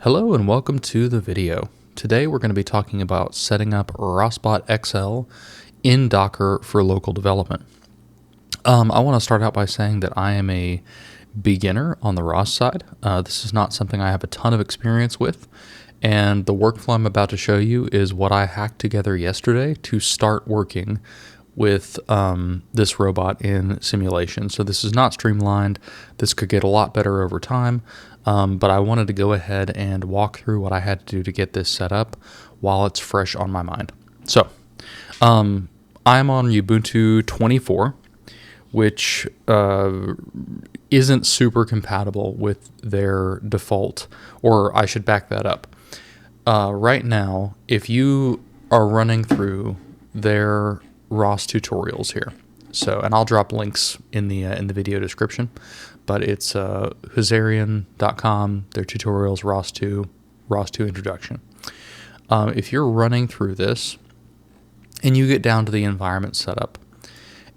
Hello and welcome to the video. Today we're going to be talking about setting up ROSbot XL in Docker for local development. I want to start out by saying that I am a beginner on the ROS side. This is not something I have a ton of experience with, and the workflow I'm about to show you is what I hacked together yesterday to start working with this robot in simulation. So this is not streamlined. This could get a lot better over time, but I wanted to go ahead and walk through what I had to do to get this set up while it's fresh on my mind. So I'm on Ubuntu 24, which isn't super compatible with their default, or I should back that up. Right now, if you are running through their ROS tutorials here, and I'll drop links in the video description, but it's Husarion.com, their tutorials, ROS2 introduction. If you're running through this and you get down to the environment setup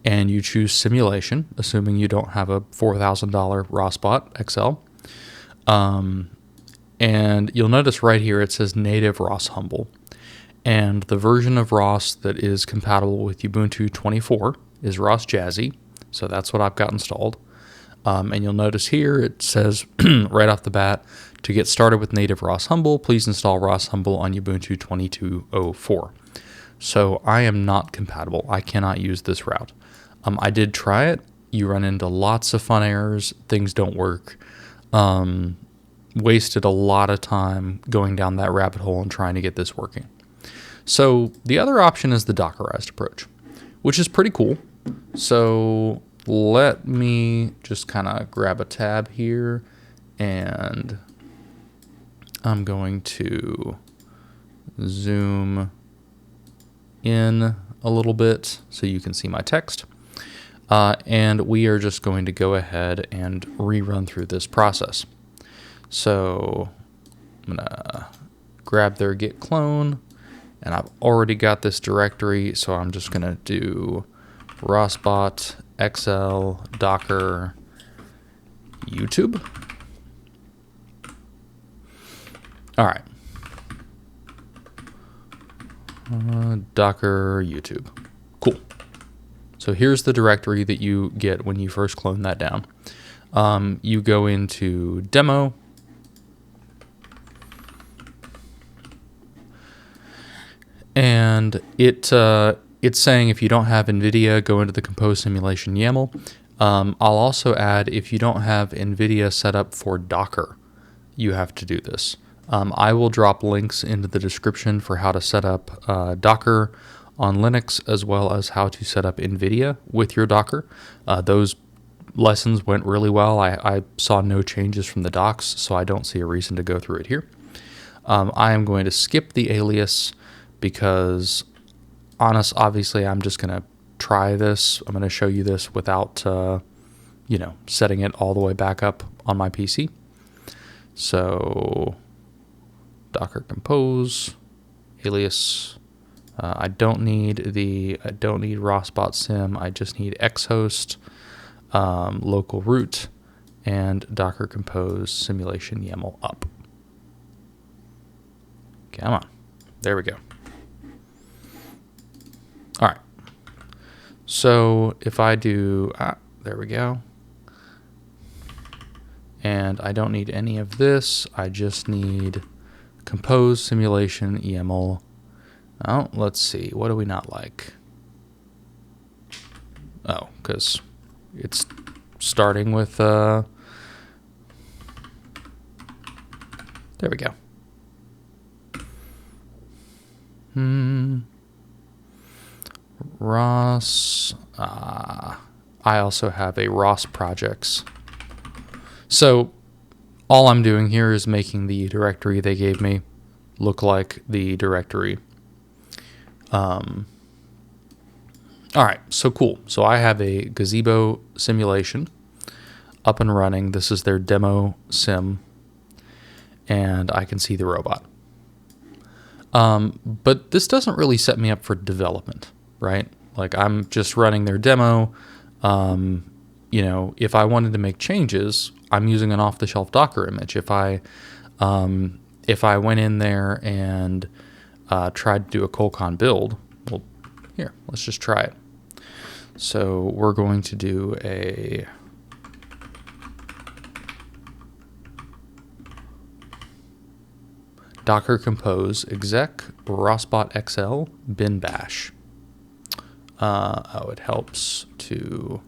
and you choose simulation, assuming you don't have a $4,000 ROSbot XL, and you'll notice right here it says native ROS Humble. And the version of ROS that is compatible with Ubuntu 24 is ROS Jazzy, so that's what I've got installed. And you'll notice here it says right off the bat, to get started with native ROS Humble, please install ROS Humble on Ubuntu 22.04. So I am not compatible. I cannot use this route. I did try it. You run into lots of fun errors. Things don't work. Wasted a lot of time going down that rabbit hole and trying to get this working. So the other option is the Dockerized approach, which is pretty cool. So let me just kind of grab a tab here, and I'm going to zoom in a little bit so you can see my text. And we are just going to go ahead and rerun through this process. So I'm going to grab their git clone. And I've already got this directory, so I'm just going to do ROSbot XL Docker YouTube. All right. Docker YouTube. Cool. So here's the directory that you get when you first clone that down. You go into demo. And it's saying if you don't have NVIDIA, go into the compose simulation YAML. I'll also add, if you don't have NVIDIA set up for Docker, you have to do this. I will drop links into the description for how to set up Docker on Linux, as well as how to set up NVIDIA with your Docker. Those lessons went really well. I saw no changes from the docs, so I don't see a reason to go through it here. I am going to skip the alias, because obviously I'm just going to try this. I'm going to show you this without, setting it all the way back up on my PC. So Docker compose, alias. I don't need ROSbot sim. I just need xhost, local root, and Docker compose simulation YAML up. Come on. There we go. All right, so if I do, there we go. And I don't need any of this. I just need compose simulation YAML. Oh, let's see. What do we not like? Oh, because it's starting with, there we go. ROS. I also have a ROS projects. So all I'm doing here is making the directory they gave me look like the directory. All right, so cool. So I have a Gazebo simulation up and running. This is their demo sim, and I can see the robot. But this doesn't really set me up for development, right? Like, I'm just running their demo. If I wanted to make changes, I'm using an off-the-shelf Docker image. If I if I went in there and tried to do a colcon build, well, here, let's just try it. So we're going to do a docker compose exec ROSbot XL bin bash. Oh, it helps to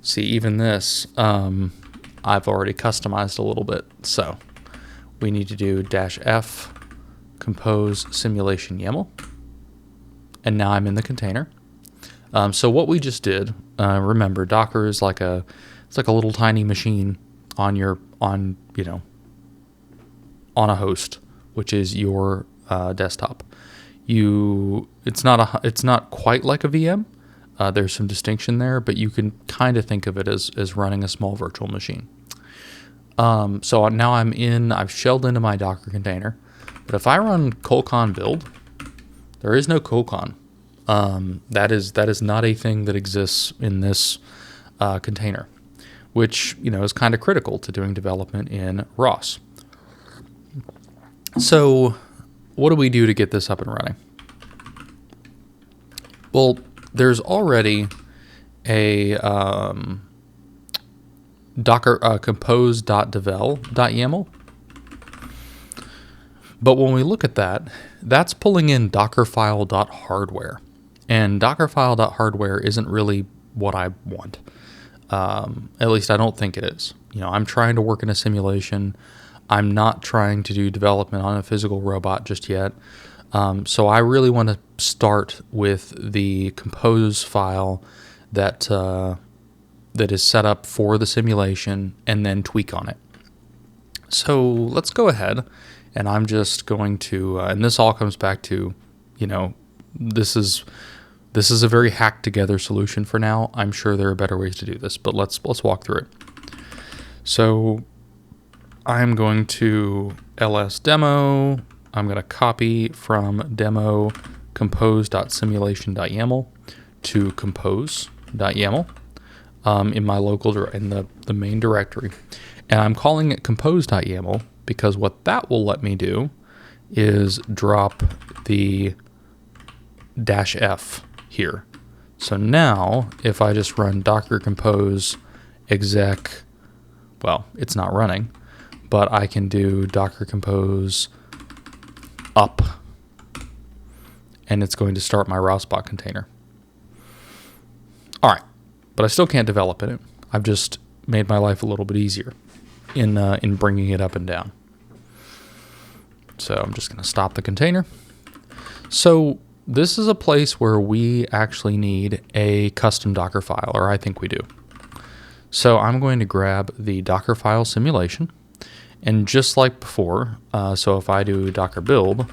see even this. I've already customized a little bit, so we need to do -f compose simulation YAML, and now I'm in the container. So what we just did, remember, Docker is like a little tiny machine on on a host, which is your desktop. It's not quite like a VM. There's some distinction there, but you can kind of think of it as running a small virtual machine. So now I've shelled into my Docker container, but if I run colcon build, there is no colcon. That is not a thing that exists in this container, which is kind of critical to doing development in ROS. So what do we do to get this up and running? Well, there's already a docker compose.devel.yaml. But when we look at that, that's pulling in dockerfile.hardware. And dockerfile.hardware isn't really what I want. At least I don't think it is. I'm trying to work in a simulation. I'm not trying to do development on a physical robot just yet. So I really want to start with the compose file that is set up for the simulation and then tweak on it. So let's go ahead, and I'm just going to, and this all comes back to, this is a very hacked together solution for now. I'm sure there are better ways to do this, but let's walk through it. So I'm going to ls demo. I'm going to copy from demo compose.simulation.yaml to compose.yaml in my local in the main directory, and I'm calling it compose.yaml because what that will let me do is drop the -f here. So now if I just run docker compose exec, well, it's not running, but I can do docker compose up, and it's going to start my ROSbot container. All right, but I still can't develop in it. I've just made my life a little bit easier in bringing it up and down. So I'm just going to stop the container. So this is a place where we actually need a custom Docker file, or I think we do. So I'm going to grab the Docker file simulation, and just like before, so if I do docker build,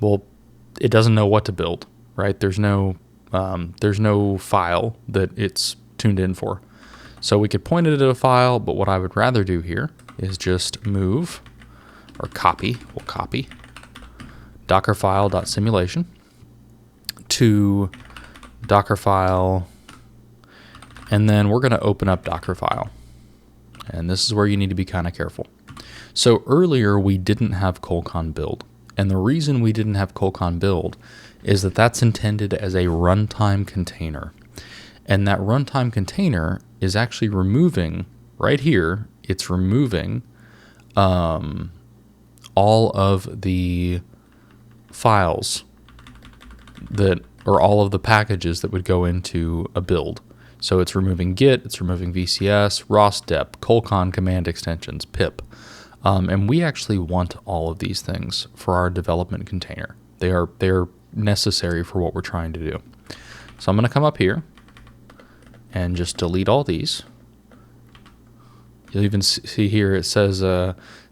well, it doesn't know what to build, right? There's no file that it's tuned in for. So we could point it at a file, but what I would rather do here is just move or copy. We'll copy dockerfile.simulation to dockerfile, and then we're going to open up dockerfile. And this is where you need to be kind of careful. So earlier we didn't have colcon build, and the reason we didn't have colcon build is that that's intended as a runtime container, and that runtime container is actually removing right here. It's removing all of the files that, or all of the packages that would go into a build. So it's removing Git, it's removing VCS, ROSdep, colcon command extensions, pip. And we actually want all of these things for our development container. They're necessary for what we're trying to do. So I'm going to come up here and just delete all these. You'll even see here it says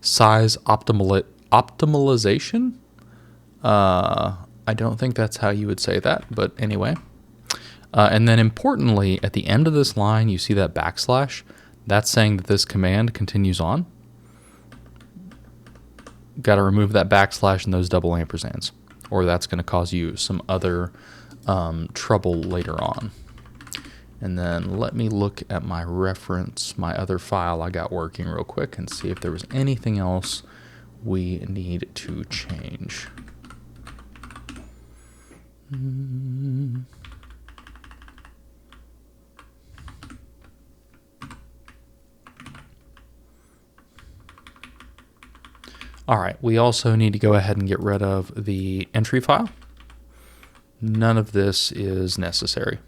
size optimization. I don't think that's how you would say that, but anyway. And then importantly, at the end of this line, you see that backslash. That's saying that this command continues on. Got to remove that backslash and those double ampersands, or that's going to cause you some other trouble later on. And then let me look at my reference, my other file I got working real quick, and see if there was anything else we need to change. All right, we also need to go ahead and get rid of the entry file. None of this is necessary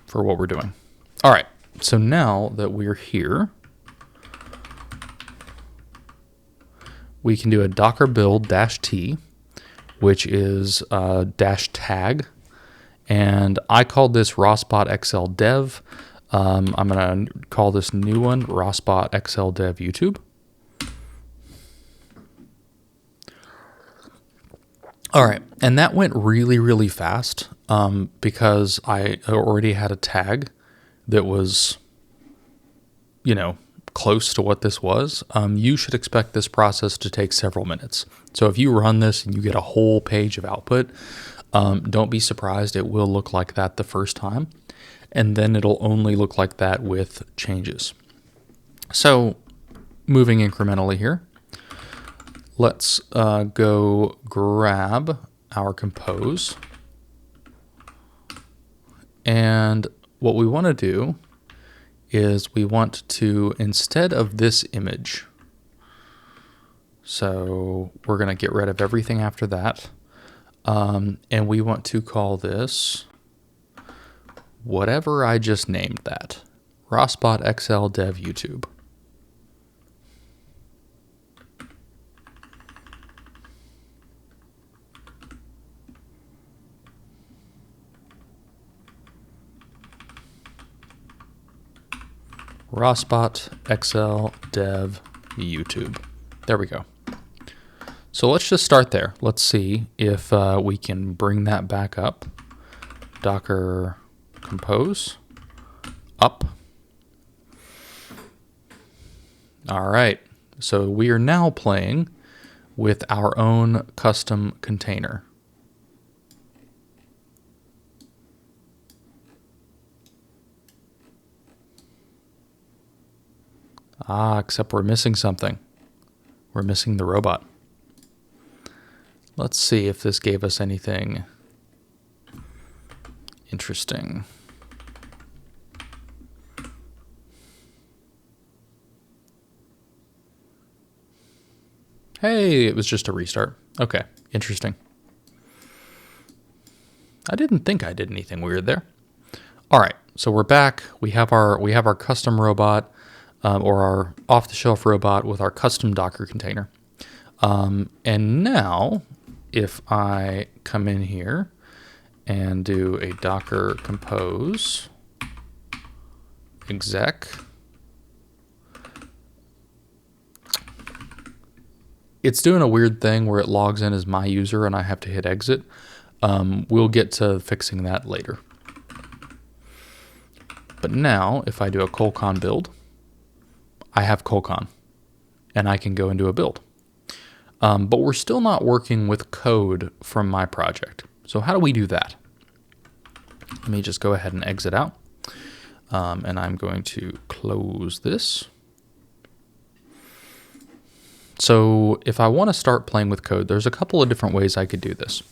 for what we're doing. All right, so now that we're here, we can do a docker build -t, which is dash tag. And I called this ROSbot XL dev. I'm going to call this new one ROSbot XL dev YouTube. All right, and that went really, really fast because I already had a tag that was, you know, close to what this was. You should expect this process to take several minutes. So if you run this and you get a whole page of output, don't be surprised. It will look like that the first time, and then it'll only look like that with changes. So moving incrementally here. Let's go grab our compose. And what we want to do is we want to, instead of this image, so we're going to get rid of everything after that. And we want to call this whatever I just named that, ROSbot XL dev YouTube. ROSbot XL dev YouTube. There we go. So let's just start there. Let's see if we can bring that back up. Docker compose up. All right. So we are now playing with our own custom container. Except we're missing something. We're missing the robot. Let's see if this gave us anything interesting. Hey, it was just a restart. Okay, interesting. I didn't think I did anything weird there. All right, so we're back. We have our custom robot. Or our off-the-shelf robot with our custom Docker container. And now, if I come in here and do a Docker compose exec, it's doing a weird thing where it logs in as my user and I have to hit exit. We'll get to fixing that later. But now, if I do a colcon build, I have colcon, and I can go and do a build. But we're still not working with code from my project. So how do we do that? Let me just go ahead and exit out. And I'm going to close this. So if I want to start playing with code, there's a couple of different ways I could do this.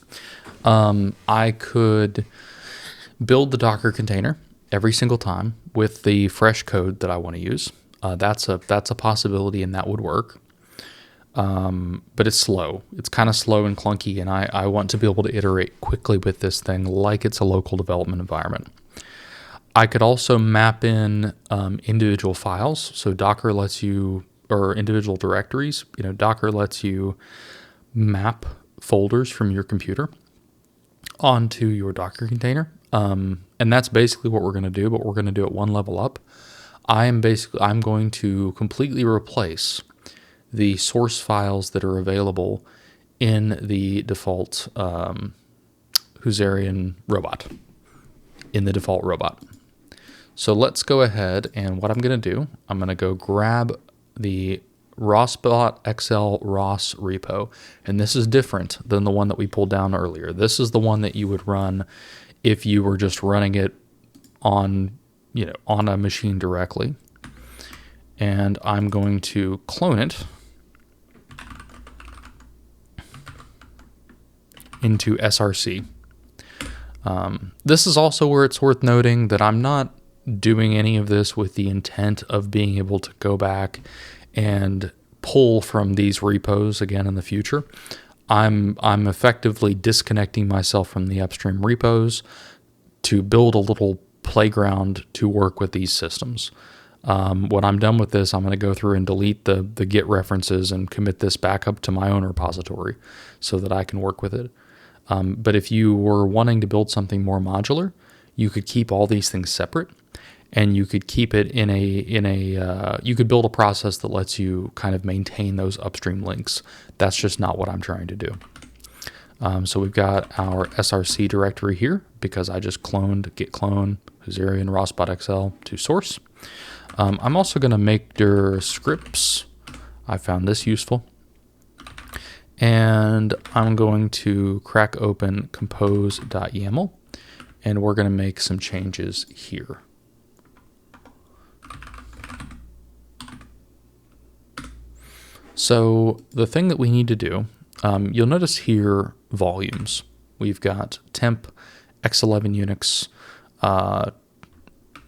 I could build the Docker container every single time with the fresh code that I want to use. That's a possibility, and that would work. But it's slow. It's kind of slow and clunky, and I want to be able to iterate quickly with this thing like it's a local development environment. I could also map in individual files. So Docker lets you, or individual directories, Docker lets you map folders from your computer onto your Docker container. And that's basically what we're going to do, but we're going to do it one level up. I'm going to completely replace the source files that are available in the default Husarion robot, So let's go ahead, and what I'm going to do, I'm going to go grab the ROSbot XL ROS repo, and this is different than the one that we pulled down earlier. This is the one that you would run if you were just running it on a machine directly. and I'm going to clone it into src. This is also where it's worth noting that I'm not doing any of this with the intent of being able to go back and pull from these repos again in the future. I'm effectively disconnecting myself from the upstream repos to build a little playground to work with these systems. When I'm done with this, I'm going to go through and delete the Git references and commit this back up to my own repository so that I can work with it. But if you were wanting to build something more modular, you could keep all these things separate, and you could keep it you could build a process that lets you kind of maintain those upstream links. That's just not what I'm trying to do. So we've got our src directory here because I just cloned git clone Husarion ROSbot XL to source. I'm also going to make dir scripts. I found this useful. And I'm going to crack open compose.yaml, and we're going to make some changes here. So the thing that we need to do, you'll notice here volumes. We've got temp, x11 Unix.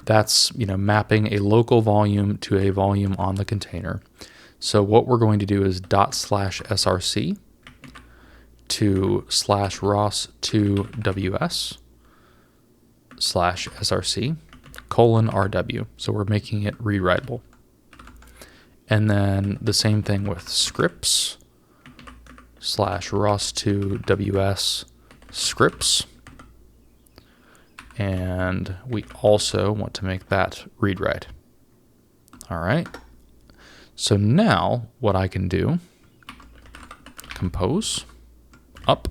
That's mapping a local volume to a volume on the container. So what we're going to do is /src to /ros2ws /src :rw. So we're making it read-writable. And then the same thing with scripts /ros2ws scripts. And we also want to make that read-write. All right. So now what I can do, compose up.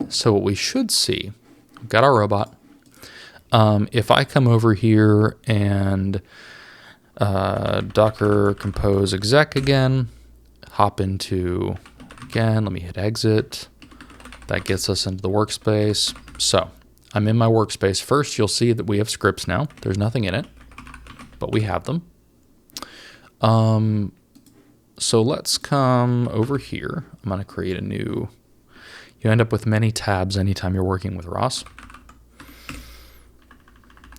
So what we should see, we've got our robot. If I come over here and docker compose exec again, hop into, again, let me hit exit. That gets us into the workspace. So I'm in my workspace. First, you'll see that we have scripts now. There's nothing in it, but we have them. So let's come over here. I'm going to create a new, you end up with many tabs anytime you're working with ROS.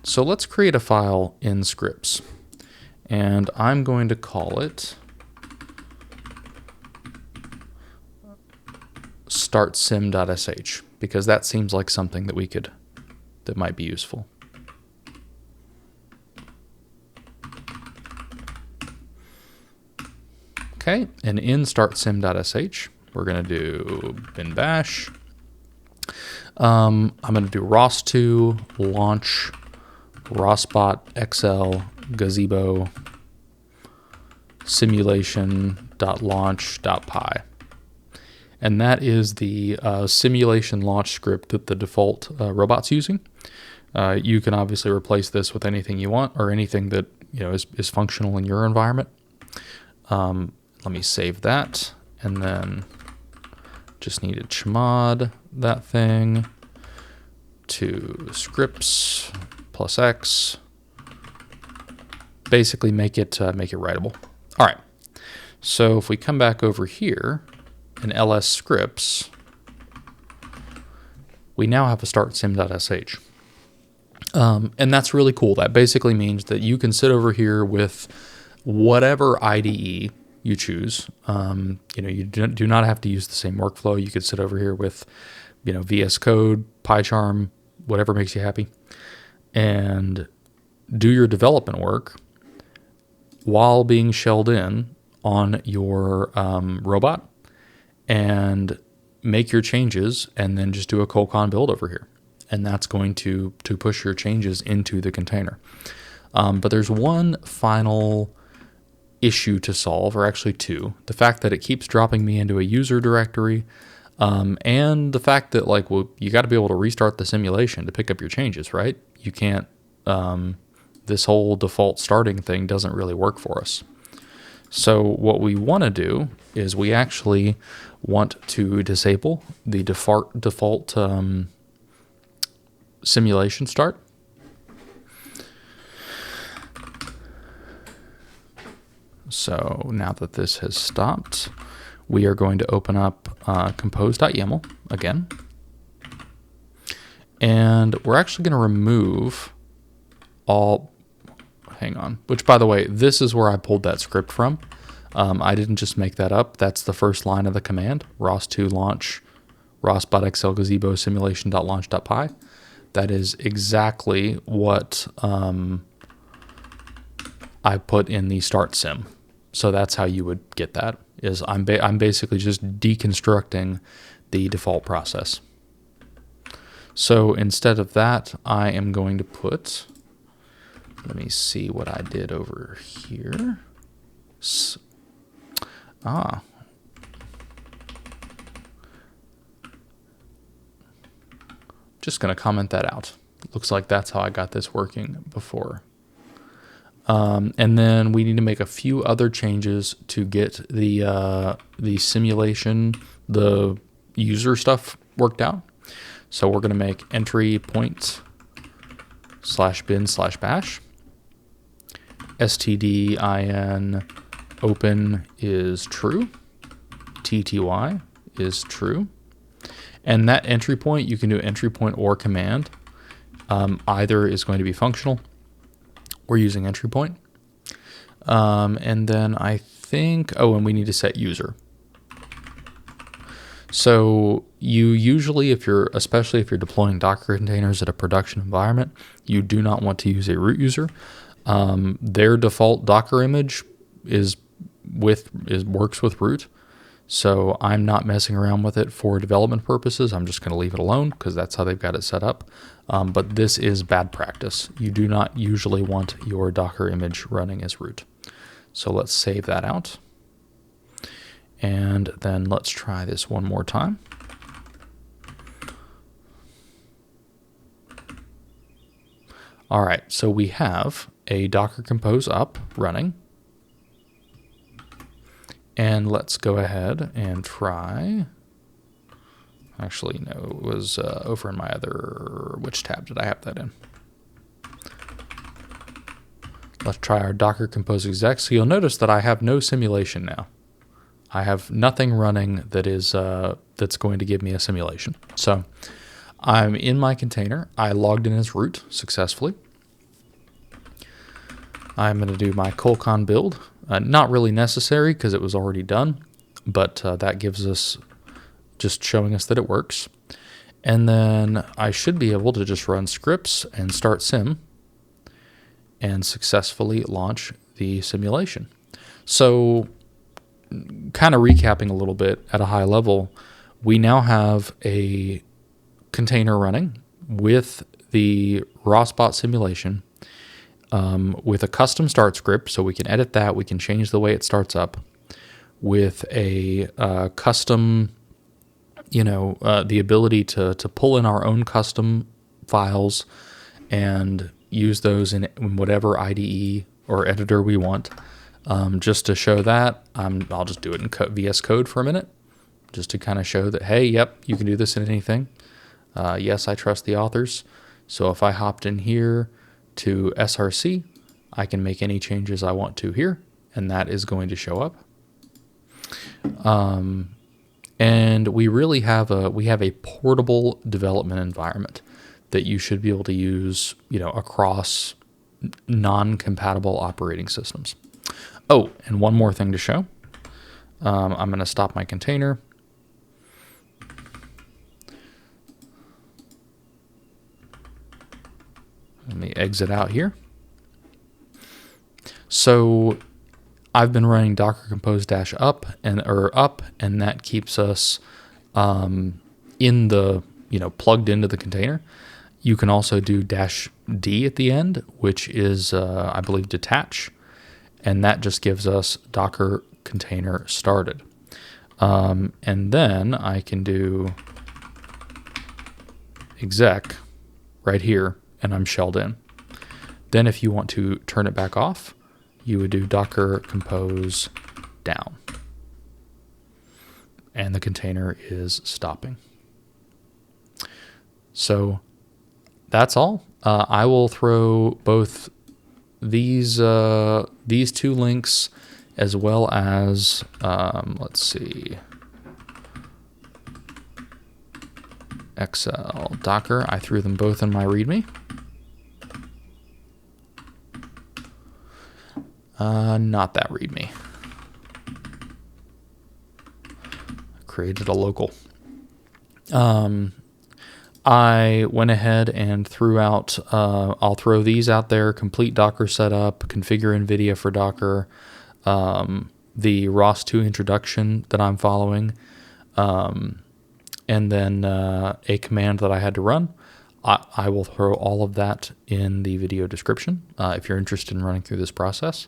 So let's create a file in scripts, and I'm going to call it startsim.sh because that seems like something that that might be useful. Okay, and in startsim.sh, we're going to do bin bash. I'm going to do ROS2 launch ROSbot XL Gazebo simulation.launch.py. And that is the simulation launch script that the default robot's using. You can obviously replace this with anything you want or anything that is functional in your environment. Let me save that, and then just need to chmod that thing to scripts +x. Basically make it writable. All right. So if we come back over here in ls scripts, we now have a startsim.sh. And that's really cool. That basically means that you can sit over here with whatever IDE you choose. You do not have to use the same workflow. You could sit over here with, VS Code, PyCharm, whatever makes you happy, and do your development work while being shelled in on your robot, and make your changes, and then just do a colcon build over here. And that's going to push your changes into the container. But there's one final issue to solve, or actually two. The fact that it keeps dropping me into a user directory, and the fact that you got to be able to restart the simulation to pick up your changes, right? You can't, this whole default starting thing doesn't really work for us. So what we want to do is we actually want to disable the default simulation start. So now that this has stopped, we are going to open up compose.yaml again. And we're actually going to remove all, hang on, which by the way, this is where I pulled that script from. I didn't just make that up. That's the first line of the command, ROS2 launch ROSbot XL Gazebo simulation.launch.py. That is exactly what I put in the start sim. So that's how you would get that, is I'm basically just deconstructing the default process. So instead of that, I am going to put, let me see what I did over here. Just going to comment that out. Looks like that's how I got this working before. And then we need to make a few other changes to get the simulation, the user stuff worked out. So we're going to make entry point /bin/bash. stdin open is true. tty is true. And that entry point, you can do entry point or command. Either is going to be functional. We're using entry point. And then I think, and we need to set user. So you usually, especially if you're deploying Docker containers at a production environment, you do not want to use a root user. Their default Docker image works with root. So I'm not messing around with it for development purposes. I'm just going to leave it alone because that's how they've got it set up. But this is bad practice. You do not usually want your Docker image running as root. So let's save that out. And then let's try this one more time. All right, so we have a Docker Compose up running. And let's go ahead and try. Actually, no, it was over in my other, which tab did I have that in? Let's try our Docker Compose exec. So you'll notice that I have no simulation now. I have nothing running that is that's going to give me a simulation. So I'm in my container. I logged in as root successfully. I'm going to do my colcon build. Not really necessary because it was already done, but that gives us just showing us that it works. And then I should be able to just run scripts and start sim and successfully launch the simulation. So kind of recapping a little bit at a high level, we now have a container running with the ROSbot simulation with a custom start script, so we can edit that, we can change the way it starts up, with a custom, the ability to pull in our own custom files and use those in whatever IDE or editor we want. Just to show that, I'll just do it in VS Code for a minute, just to kind of show that, hey, yep, you can do this in anything. Yes, I trust the authors. So if I hopped in here to src, I can make any changes I want to here, and that is going to show up. And we really have a portable development environment that you should be able to use, across non-compatible operating systems. Oh, and one more thing to show. I'm going to stop my container. Let me exit out here. So I've been running Docker Compose -up and that keeps us in the, plugged into the container. You can also do -d at the end, which is, I believe, detach. And that just gives us Docker container started. And then I can do exec right here, and I'm shelled in. Then if you want to turn it back off, you would do Docker compose down. And the container is stopping. So that's all. I will throw both these two links as well as let's see, XL Docker. I threw them both in my README. Not that README. Created a local. I went ahead and threw out, I'll throw these out there: complete Docker setup, configure NVIDIA for Docker, the ROS2 introduction that I'm following, and then a command that I had to run. I will throw all of that in the video description if you're interested in running through this process.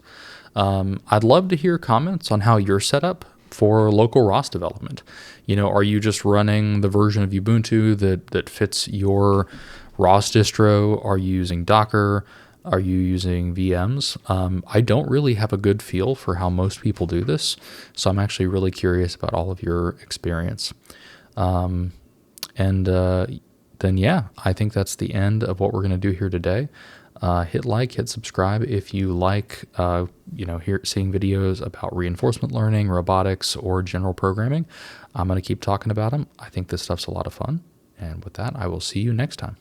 I'd love to hear comments on how you're set up for local ROS development. You know, are you just running the version of Ubuntu that fits your ROS distro? Are you using Docker? Are you using VMs? I don't really have a good feel for how most people do this, so I'm actually really curious about all of your experience. Then yeah, I think that's the end of what we're going to do here today. Hit like, hit subscribe if you like, seeing videos about reinforcement learning, robotics, or general programming. I'm going to keep talking about them. I think this stuff's a lot of fun. And with that, I will see you next time.